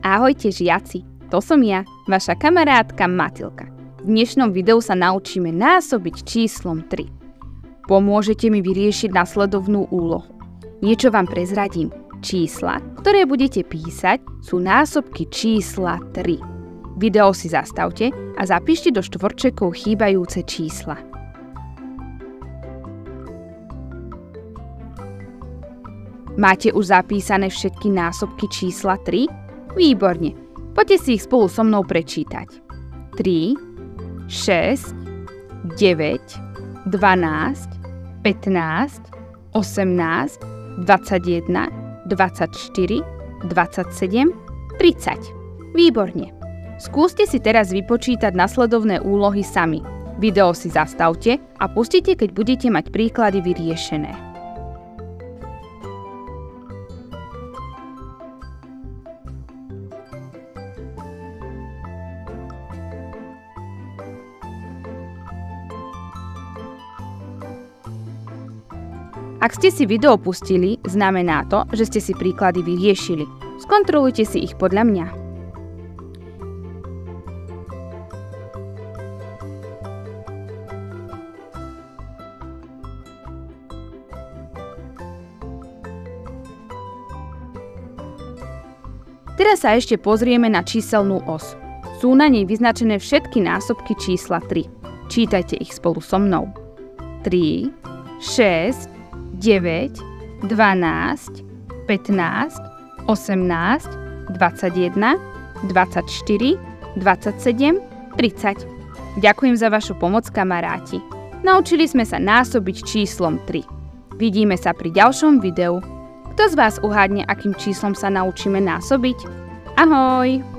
Ahojte žiaci, to som ja, vaša kamarátka Matilka. V dnešnom videu sa naučíme násobiť číslom 3. Pomôžete mi vyriešiť nasledovnú úlohu. Niečo vám prezradím. Čísla, ktoré budete písať, sú násobky čísla 3. Video si zastavte a zapíšte do štvorčekov chýbajúce čísla. Máte už zapísané všetky násobky čísla 3? Výborne. Poďte si ich spolu so mnou prečítať. 3, 6, 9, 12, 15, 18, 21, 24, 27, 30. Výborne. Skúste si teraz vypočítať nasledovné úlohy sami. Video si zastavte a pustite, keď budete mať príklady vyriešené. Ak ste si video pustili, znamená to, že ste si príklady vyriešili. Skontrolujte si ich podľa mňa. Teraz sa ešte pozrieme na číselnú os. Sú na nej vyznačené všetky násobky čísla 3. Čítajte ich spolu so mnou. 3, 6, 9, 12, 15, 18, 21, 24, 27, 30. Ďakujem za vašu pomoc, kamaráti. Naučili sme sa násobiť číslom 3. Vidíme sa pri ďalšom videu. Kto z vás uhádne, akým číslom sa naučíme násobiť? Ahoj!